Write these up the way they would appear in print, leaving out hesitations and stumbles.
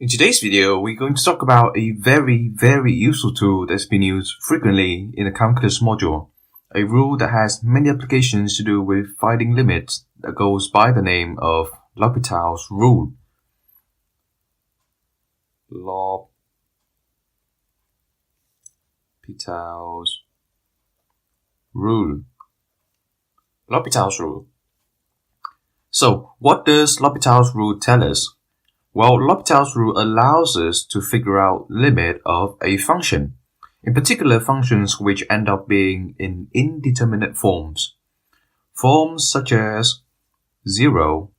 In today's video, we're going to talk about a very useful tool that's been used frequently in the calculus module, a rule that has many applications to do with finding limits that goes by the name of L'Hopital's rule. L'Hopital's rule. L'Hopital's rule. So, what does L'Hopital's rule tell us? Well, L'Hopital's rule allows us to figure out limit of a function, in particular functions which end up being in indeterminate forms. Forms such as 0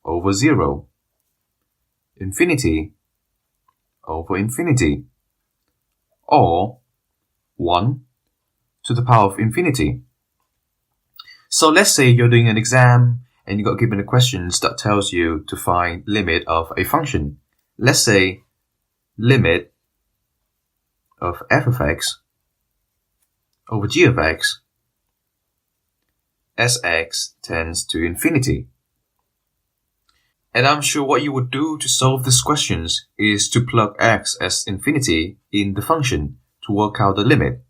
over 0, infinity over infinity, or 1 to the power of infinity. So let's say you're doing an exam and you got given a questions that tells you to find limit of a function. Let's say limit of f of x over g of x as x tends to infinity. And I'm sure what you would do to solve these questions is to plug x as infinity in the function to work out the limit.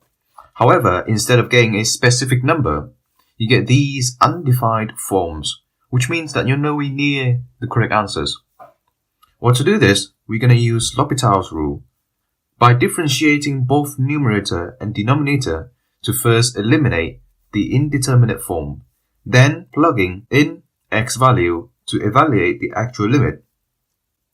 However, instead of getting a specific number, you get these undefined forms, which means that you're nowhere near the correct answers. Well, to do this, we're going to use L'Hopital's rule by differentiating both numerator and denominator to first eliminate the indeterminate form, then plugging in x value to evaluate the actual limit.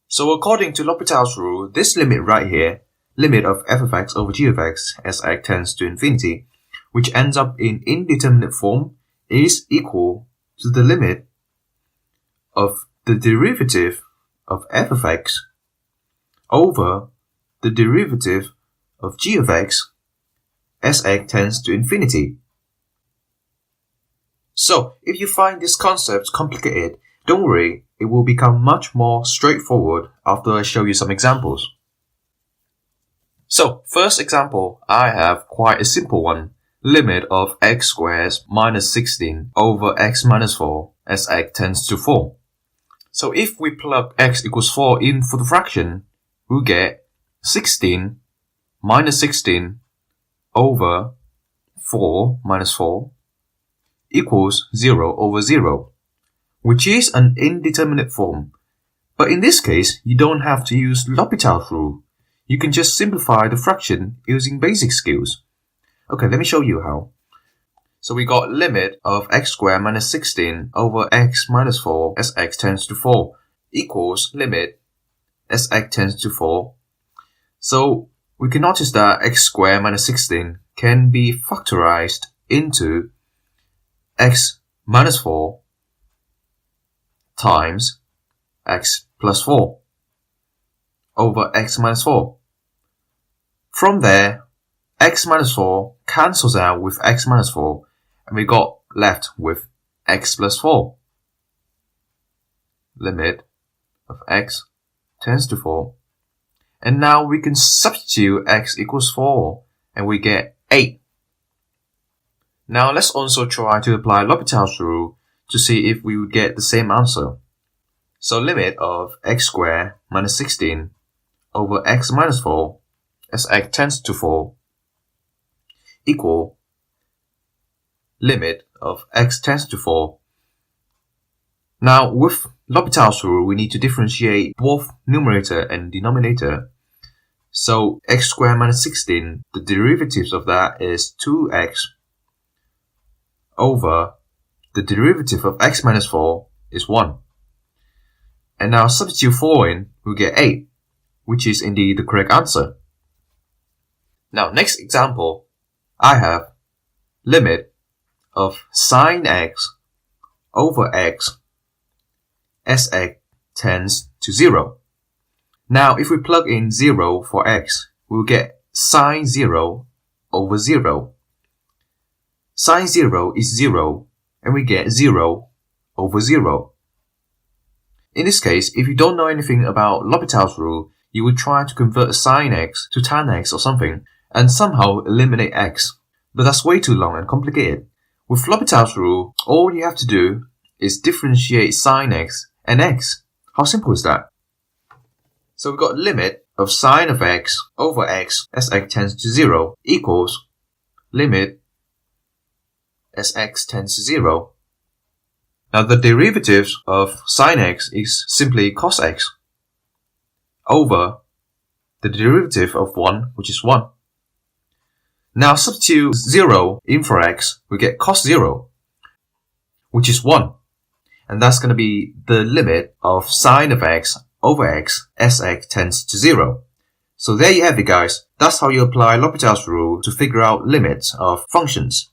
So according to L'Hopital's rule, this limit right here, limit of f of x over g of x as x tends to infinity, which ends up in indeterminate form, is equal to the limit of the derivative of f of x over the derivative of g of x as x tends to infinity. So, if you find this concept complicated, don't worry, it will become much more straightforward after I show you some examples. So, first example, I have quite a simple one. Limit of x squared minus 16 over x minus 4 as x tends to 4. So if we plug x equals 4 in for the fraction, we'll get 16 minus 16 over 4 minus 4 equals 0 over 0, which is an indeterminate form. But in this case, you don't have to use L'Hopital's rule. You can just simplify the fraction using basic skills. Okay, let me show you how. So we got limit of x squared minus 16 over x minus 4 as x tends to 4 equals limit as x tends to 4. So we can notice that x squared minus 16 can be factorized into x minus 4 times x plus 4 over x minus 4. From there, x minus 4 cancels out with x minus 4, and we got left with x plus 4. Limit of x tends to 4. And now we can substitute x equals 4, and we get 8. Now let's also try to apply L'Hopital's rule to see if we would get the same answer. So limit of x squared minus 16 over x minus 4 as x tends to 4 equal limit of x tends to 4. Now with L'Hopital's rule, we need to differentiate both numerator and denominator. So x squared minus 16, the derivatives of that is 2x over the derivative of x minus 4 is 1. And now substitute 4 in, we get 8, which is indeed the correct answer. Now next example, I have limit of sine x over x as x tends to 0. Now if we plug in 0 for x, we'll get sine 0 over 0. Sine 0 is 0, and we get 0 over 0. In this case, if you don't know anything about L'Hopital's rule, you would try to convert sine x to tan x or something, and somehow eliminate x. But that's way too long and complicated. With L'Hopital's rule, all you have to do is differentiate sine x and x. How simple is that? So we've got limit of sine of x over x as x tends to 0 equals limit as x tends to 0. Now the derivative of sine x is simply cos x over the derivative of 1, which is 1. Now substitute 0 in for x, we get cos 0, which is 1. And that's going to be the limit of sine of x over x as x tends to 0. So there you have it, guys. That's how you apply L'Hopital's rule to figure out limits of functions.